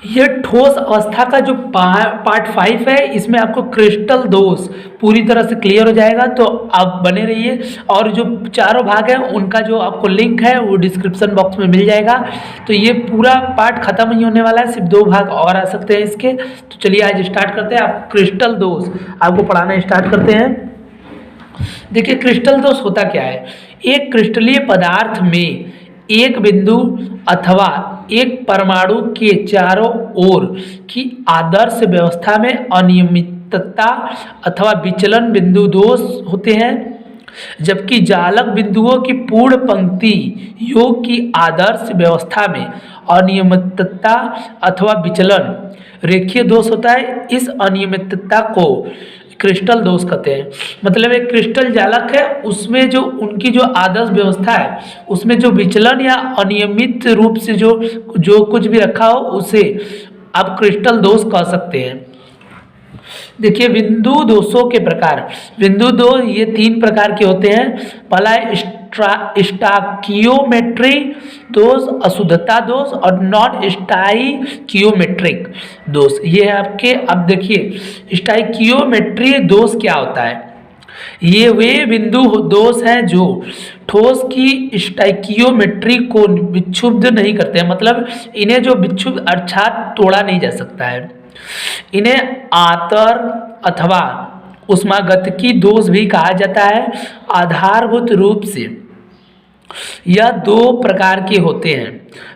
ये ठोस अवस्था का जो पार्ट 5 है, इसमें आपको क्रिस्टल दोष पूरी तरह से क्लियर हो जाएगा, तो आप बने रहिए। और जो चारों भाग हैं उनका जो आपको लिंक है वो डिस्क्रिप्शन बॉक्स में मिल जाएगा। तो ये पूरा पार्ट खत्म नहीं होने वाला है, सिर्फ 2 भाग और आ सकते हैं इसके। तो चलिए आज स्टार्ट करते हैं। आप क्रिस्टल दोष आपको पढ़ाना स्टार्ट करते हैं। देखिए क्रिस्टल दोष होता क्या है। एक क्रिस्टलीय पदार्थ में एक बिंदु अथवा एक परमाणु के चारों ओर की आदर्श व्यवस्था में अनियमितता अथवा विचलन बिंदु दोष होते हैं, जबकि जालक बिंदुओं की पूर्ण पंक्ति योग की आदर्श व्यवस्था में अनियमितता अथवा विचलन रेखीय दोष होता है। इस अनियमितता को क्रिस्टल दोष कहते हैं। मतलब एक क्रिस्टल जालक है, उसमें जो उनकी जो आदर्श व्यवस्था है उसमें जो विचलन या अनियमित रूप से जो जो कुछ भी रखा हो उसे आप क्रिस्टल दोष कह सकते हैं। देखिए बिंदु दोषों के प्रकार। बिंदु दोष ये 3 प्रकार के होते हैं। पहला है स्टाकियोमेट्री दोष, अशुद्धता दोष और नॉन स्टाइकियोमेट्रिक दोष। ये है आपके। अब देखिए स्टाइकियोमेट्री दोष क्या होता है। ये वे बिंदु दोष हैं जो ठोस की स्टाइकियोमेट्री को विक्षुब्ध नहीं करते हैं। मतलब इन्हें जो विक्षुब्ध अर्थात तोड़ा नहीं जा सकता है। इन्हें आतर अथवा ऊष्मागतिकी दोष भी कहा जाता है। आधारभूत रूप से यह 2 प्रकार के होते हैं।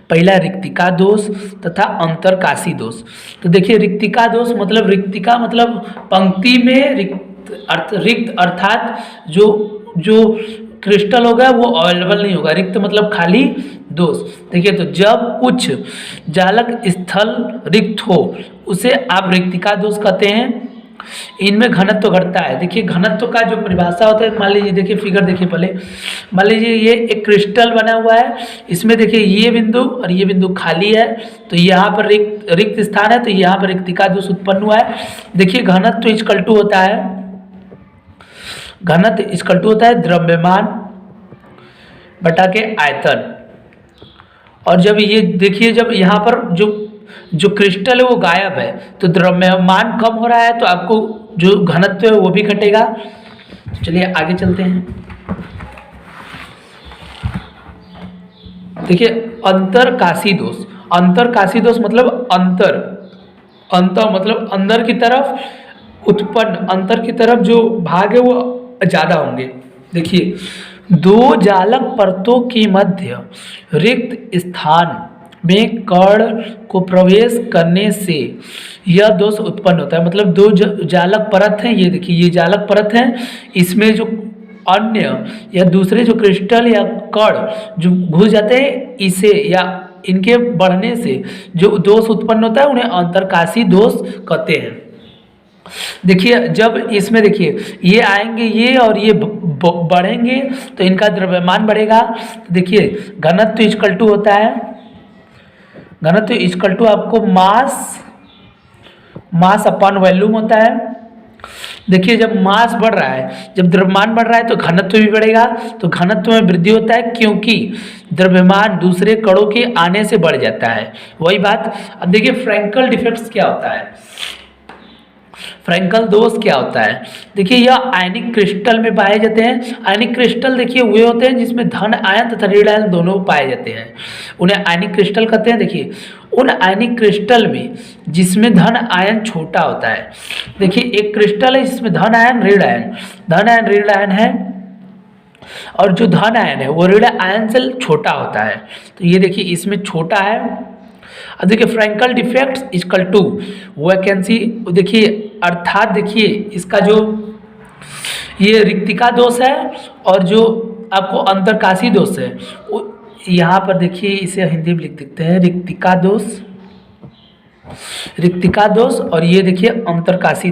पहला रिक्तिका दोष तथा अंतरकाशी दोष। तो देखिए रिक्तिका दोष मतलब रिक्तिका मतलब पंक्ति में रिक्त अर्थात जो क्रिस्टल होगा वो अवेलेबल नहीं होगा। रिक्त मतलब खाली दोष। देखिए तो जब कुछ जालक स्थल रिक्त हो उसे आप रिक्तिका दोष कहते हैं। इनमें घनत्व घटता है। देखिए घनत्व का जो परिभाषा होता है, मान लीजिए देखिए फिगर देखिए पहले, मान लीजिए ये एक क्रिस्टल बना हुआ है, इसमें देखिए ये बिंदु और ये बिंदु खाली है, तो यहाँ पर रिक्त स्थान है, तो यहाँ पर रिक्तिका दोष उत्पन्न हुआ है। देखिए घनत्व इक्वल टू होता है, घनत्व इक्वल टू होता है द्रव्यमान बटा के आयतन। और जब ये देखिए जब यहाँ पर जो क्रिस्टल है वो गायब है तो द्रव्यमान कम हो रहा है, तो आपको जो घनत्व है वो भी घटेगा। चलिए आगे चलते हैं। देखिए अंतरकाशी दोष। अंतरकाशी दोष मतलब अंतर मतलब अंदर की तरफ उत्पन्न, अंतर की तरफ जो भाग है वो ज़्यादा होंगे। देखिए 2 जालक परतों के मध्य रिक्त स्थान में कण को प्रवेश करने से यह दोष उत्पन्न होता है। मतलब 2 जालक परत हैं, ये देखिए ये जालक परत है, इसमें जो अन्य या दूसरे जो क्रिस्टल या कण जो घुस जाते हैं, इसे या इनके बढ़ने से जो दोष उत्पन्न होता है उन्हें अंतरकाशी दोष कहते हैं। देखिए जब इसमें देखिए ये आएंगे ये और ये बढ़ेंगे तो इनका द्रव्यमान बढ़ेगा। तो देखिए घनत्व इक्वल टू होता है, घनत्व इक्वल टू आपको मास अपॉन वॉल्यूम होता है। देखिए जब मास बढ़ रहा है, जब द्रव्यमान बढ़ रहा है तो घनत्व भी बढ़ेगा। तो घनत्व में वृद्धि होता है क्योंकि द्रव्यमान दूसरे कणों के आने से बढ़ जाता है। वही बात। अब देखिए फ्रैंकल डिफेक्ट्स क्या होता है, फ्रैंकल दोष क्या होता है। देखिए यह आयनिक क्रिस्टल में पाए जाते हैं। आयनिक क्रिस्टल देखिए वे होते हैं जिसमें धन आयन तथा ऋण आयन दोनों पाए जाते हैं, उन्हें आयनिक क्रिस्टल कहते हैं। देखिए उन आयनिक क्रिस्टल में जिसमें धन आयन छोटा होता है। देखिए एक क्रिस्टल है जिसमें धन आयन ऋण आयन है, और जो धन आयन है वो ऋण आयन से छोटा होता है। तो ये देखिए इसमें छोटा है। अब देखिए Frenkel defects equal to vacancy. देखिए अर्थात देखिए इसका जो ये रिक्तिका दोष है और जो आपको अंतरकाशी दोष है, यहाँ पर देखिए इसे हिंदी में लिख देते हैं रिक्तिका दोष और ये देखिए अंतरकाशी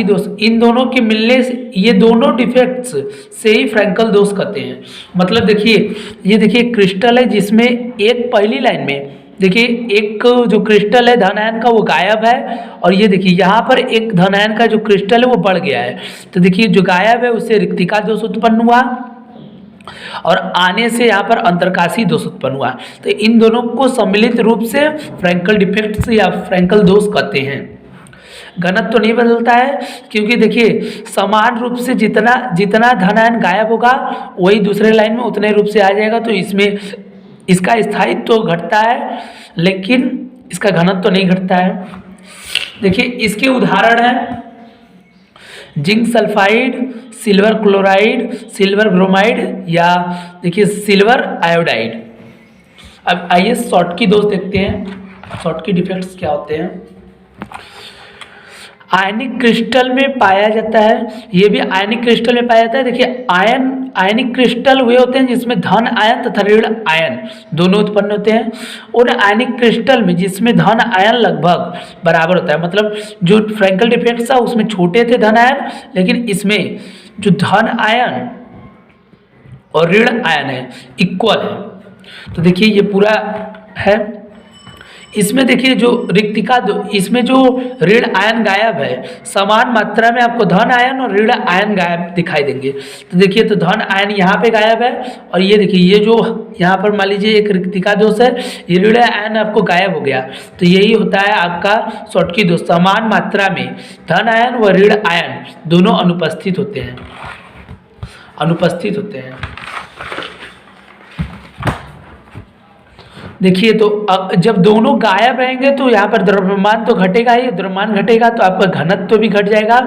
दोष। इन दोनों के मिलने से ये दोनों डिफेक्ट्स से ही फ्रैंकल दोष कहते हैं। मतलब देखिए ये देखिए क्रिस्टल है जिसमें एक पहली लाइन में देखिए एक जो क्रिस्टल है धन आयन का वो गायब है, और ये देखिए यहाँ पर एक धन आयन का जो क्रिस्टल है वो बढ़ गया है। तो देखिए जो गायब है उससे रिक्तिका दोष उत्पन्न हुआ, और आने से यहाँ पर अंतरकाशी दोष उत्पन्न हुआ। तो इन दोनों को सम्मिलित रूप से फ्रैंकल डिफेक्ट्स या फ्रैंकल दोष कहते हैं। घनत्व तो नहीं बदलता है, क्योंकि देखिए समान रूप से जितना जितना धन आयन गायब होगा वही दूसरे लाइन में उतने रूप से आ जाएगा। तो इसमें इसका स्थायित्व तो घटता है लेकिन इसका घनत्व तो नहीं घटता है। देखिए इसके उदाहरण हैं zinc sulphide, silver chloride, silver bromide या देखिए सिल्वर आयोडाइड। अब आइए शॉर्टकी दोष देखते हैं, शॉर्टकी डिफेक्ट्स क्या होते हैं। आयनिक क्रिस्टल में पाया जाता है, ये भी आयनिक क्रिस्टल में पाया जाता है। देखिए आयनिक क्रिस्टल वे होते हैं जिसमें धन आयन तथा ऋण आयन दोनों उत्पन्न होते हैं। उन आयनिक क्रिस्टल में जिसमें धन आयन लगभग बराबर होता है, मतलब जो फ्रैंकल डिफेक्ट था उसमें छोटे थे धन आयन, लेकिन इसमें जो धन आयन और ऋण आयन है इक्वल है। तो देखिए ये पूरा है। इसमें देखिए जो रिक्तिका इसमें जो ऋण आयन गायब है, समान मात्रा में आपको धन आयन और ऋण आयन गायब दिखाई देंगे। तो देखिए तो धन आयन यहाँ पे गायब है और ये देखिए ये जो यहाँ पर मान लीजिए एक रिक्तिका दोष है, ये ऋण आयन आपको गायब हो गया। तो यही होता है आपका शॉर्टकी दोष, समान मात्रा में धन आयन व ऋण आयन दोनों अनुपस्थित होते हैं, अनुपस्थित होते हैं। देखिए तो अब जब दोनों गायब रहेंगे तो यहाँ पर द्रव्यमान तो घटेगा ही, द्रव्यमान घटेगा तो आपका घनत्व भी घट जाएगा।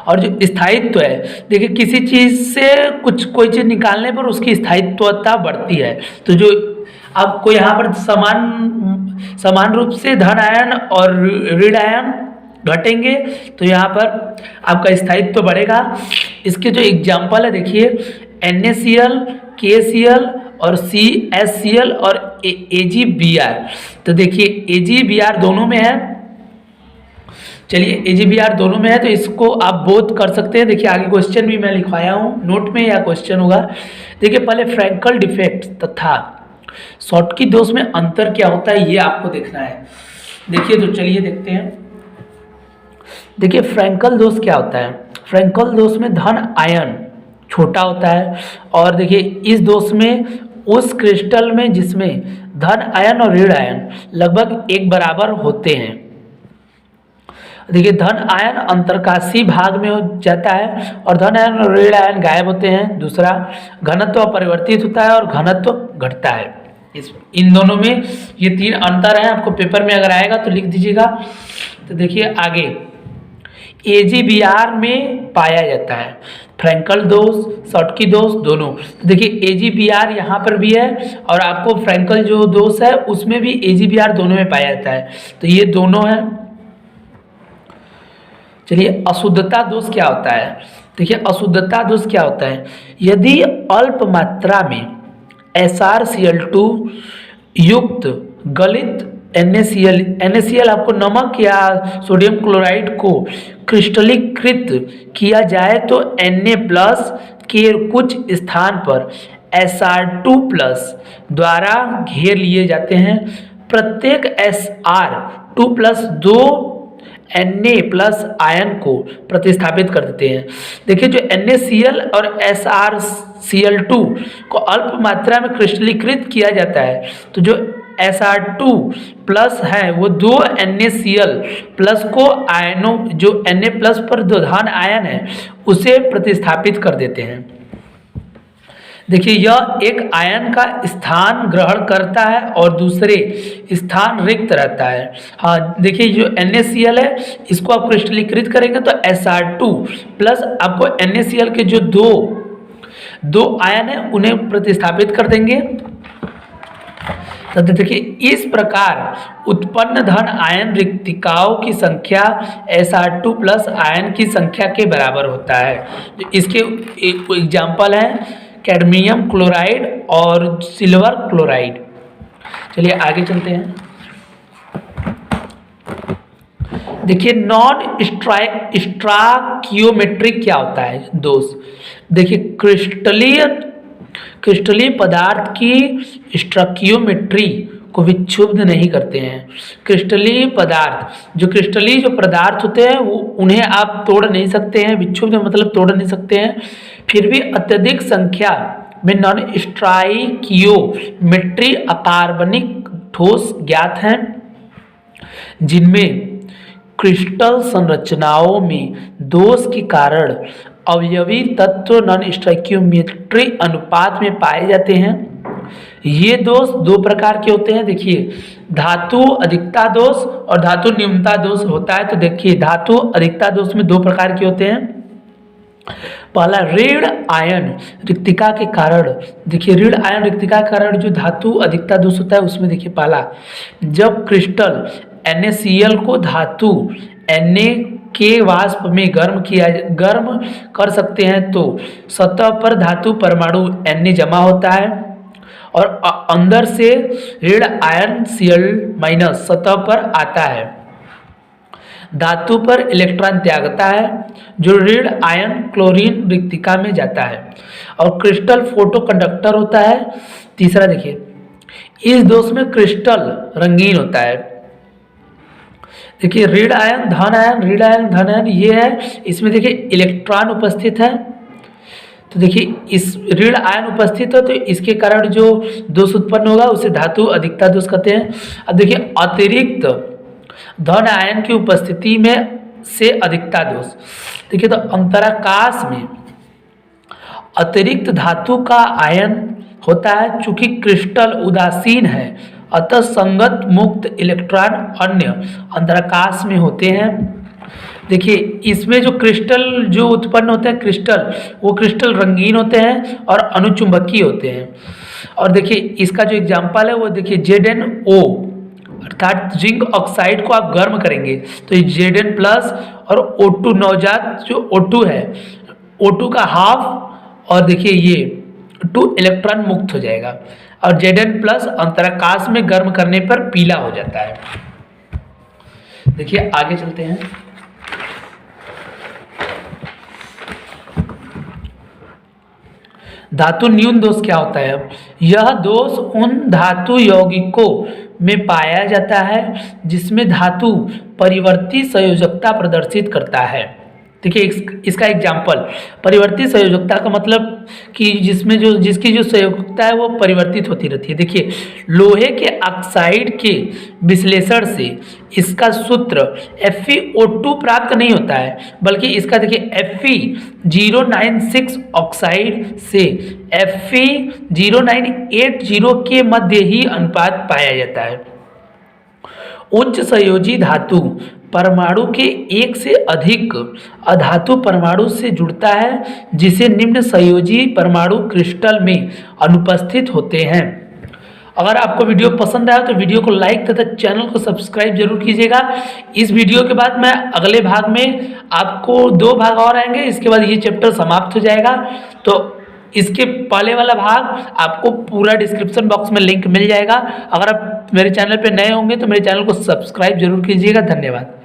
और जो स्थायित्व है, देखिए किसी चीज से कोई चीज निकालने पर उसकी स्थायित्वता बढ़ती है। तो जो आपको यहाँ पर समान रूप से धन आयन और ऋण आयन घटेंगे तो यहाँ पर आपका स्थायित्व बढ़ेगा। इसके जो एग्जाम्पल है देखिए NaCl, KCl और CaCl और AgBr। तो देखिए AgBr दोनों में है, चलिए AgBr दोनों में है तो इसको आप बोथ कर सकते हैं। देखिए आगे क्वेश्चन भी मैं लिखवाया हूँ नोट में या क्वेश्चन होगा। देखिए पहले फ्रैंकल डिफेक्ट तथा शॉर्टकी दोष में अंतर क्या होता है ये आपको देखना है। देखिए तो चलिए देखते हैं। देखिए फ्रैंकल दोष क्या होता है। फ्रैंकल दोष में धन आयन छोटा होता है और देखिए इस दोष में उस क्रिस्टल में जिसमें धन आयन और ऋण आयन लगभग एक बराबर होते हैं। देखिए धन आयन अंतरकाशी भाग में हो जाता है और धन आयन और ऋण आयन गायब होते हैं। दूसरा घनत्व परिवर्तित होता है और घनत्व घटता है। इन दोनों में ये तीन अंतर है, आपको पेपर में अगर आएगा तो लिख दीजिएगा। तो देखिए आगे AgBr में पाया जाता है फ्रैंकल दोष, शॉर्टकी दोष दोनों। तो देखिए AgBr यहाँ पर भी है और आपको फ्रैंकल जो दोष है उसमें भी AgBr दोनों में पाया जाता है। तो ये दोनों है। चलिए अशुद्धता दोष क्या होता है। देखिए अशुद्धता दोष क्या होता है, यदि अल्प मात्रा में SrCl2 युक्त गलित NaCl आपको नमक या सोडियम क्लोराइड को क्रिस्टलीकृत किया जाए तो Na+ के कुछ स्थान पर Sr2+ द्वारा घेर लिए जाते हैं। प्रत्येक Sr2+ दो Na+ आयन को प्रतिस्थापित कर देते हैं। देखिए जो NaCl और SrCl2 को अल्प मात्रा में क्रिस्टलीकृत किया जाता है तो जो Sr2+ है वो दो NaCl+ को आयनों जो Na+ पर दो धन आयन है उसे प्रतिस्थापित कर देते हैं। देखिए यह एक आयन का स्थान ग्रहण करता है और दूसरे स्थान रिक्त रहता है। हाँ देखिए जो NaCl है इसको आप क्रिस्टलीकृत करेंगे तो Sr2+ आपको NaCl के जो दो आयन है उन्हें प्रतिस्थापित कर देंगे। तो देखिए इस प्रकार उत्पन्न धन आयन रिक्तिकाओं की संख्या Sr2+ आयन की संख्या के बराबर होता है। तो इसके एग्जाम्पल हैं कैडमियम क्लोराइड और सिल्वर क्लोराइड। चलिए आगे चलते हैं। देखिए नॉन स्टॉइकियोमेट्रिक क्या होता है दोष। देखिए क्रिस्टलीय पदार्थ की स्टॉइकियोमेट्री को विक्षुब्ध नहीं करते हैं। क्रिस्टलीय पदार्थ, जो क्रिस्टलीय जो पदार्थ होते हैं वो उन्हें आप तोड़ नहीं सकते हैं, विक्षुब्ध मतलब तोड़ नहीं सकते हैं। फिर भी अत्यधिक संख्या में नॉन स्टाइकियोमेट्री अकार्बनिक ठोस ज्ञात हैं, जिनमें क्रिस्टल संरचनाओं में दोष के कारण अवयवी तत्व नॉन स्टोइकियोमेट्री अनुपात में पाए जाते हैं। ये दोष दो प्रकार के होते हैं। देखिए, धातु अधिकता दोष और धातु न्यूनता दोष होता है। तो देखिए, धातु अधिकता दोष में दो प्रकार के होते हैं। पहला ऋण आयन रिक्तिका के कारण, देखिए ऋण आयन रिक्तिका के कारण जो धातु अधिकता दोष होता है उसमें देखिए पहला, जब क्रिस्टल NaCl को धातु Na के वाष्प में गर्म कर सकते हैं तो सतह पर धातु परमाणु Na जमा होता है और अंदर से ऋण आयन Cl- सतह पर आता है, धातु पर इलेक्ट्रॉन त्यागता है जो ऋण आयन क्लोरीन रिक्तिका में जाता है और क्रिस्टल फोटो कंडक्टर होता है। तीसरा देखिए, इस दोष में क्रिस्टल रंगीन होता है। देखिए ऋण आयन धन आयन ये है, इसमें देखिए इलेक्ट्रॉन उपस्थित है। तो देखिए इस ऋण आयन उपस्थित हो तो इसके कारण जो दोष उत्पन्न होगा उसे धातु अधिकता दोष कहते हैं। अब देखिए अतिरिक्त धन आयन की उपस्थिति में से अधिकता दोष, देखिए तो अंतराकाश में अतिरिक्त धातु का आयन होता है। चूंकि क्रिस्टल उदासीन है अतः संगत मुक्त इलेक्ट्रॉन अन्य अंतराकाश में होते हैं। देखिए इसमें जो क्रिस्टल जो उत्पन्न होते हैं वो क्रिस्टल रंगीन होते हैं और अनुचुंबकीय होते हैं। और देखिए इसका जो एग्जाम्पल है वो देखिए ZnO अर्थात जिंक ऑक्साइड को आप गर्म करेंगे तो ये Zn+ और O2 नवजात जो O2 है, O2 का हाफ और देखिए ये 2 इलेक्ट्रॉन मुक्त हो जाएगा और Zn+ अंतराकाश में गर्म करने पर पीला हो जाता है। देखिए आगे चलते हैं। धातु न्यून दोष क्या होता है? यह दोष उन धातु यौगिकों में पाया जाता है जिसमें धातु परिवर्ती संयोजकता प्रदर्शित करता है। देखिए इसका एग्जाम्पल, परिवर्ती संयोजकता का मतलब कि जिसकी जो संयोजकता है वो परिवर्तित होती रहती है। देखिए लोहे के ऑक्साइड के विश्लेषण से इसका सूत्र FeO2 प्राप्त नहीं होता है, बल्कि इसका देखिए Fe096 ऑक्साइड से Fe0980 के मध्य ही अनुपात पाया जाता है। उच्च संयोजी धातु परमाणु के एक से अधिक अधातु परमाणु से जुड़ता है जिसे निम्न संयोजी परमाणु क्रिस्टल में अनुपस्थित होते हैं। अगर आपको वीडियो पसंद आया तो वीडियो को लाइक तथा चैनल को सब्सक्राइब जरूर कीजिएगा। इस वीडियो के बाद मैं अगले भाग में आपको 2 भाग और आएंगे, इसके बाद ये चैप्टर समाप्त हो जाएगा। तो इसके पहले वाला भाग आपको पूरा डिस्क्रिप्शन बॉक्स में लिंक मिल जाएगा। अगर आप मेरे चैनल पे नए होंगे तो मेरे चैनल को सब्सक्राइब जरूर कीजिएगा। धन्यवाद।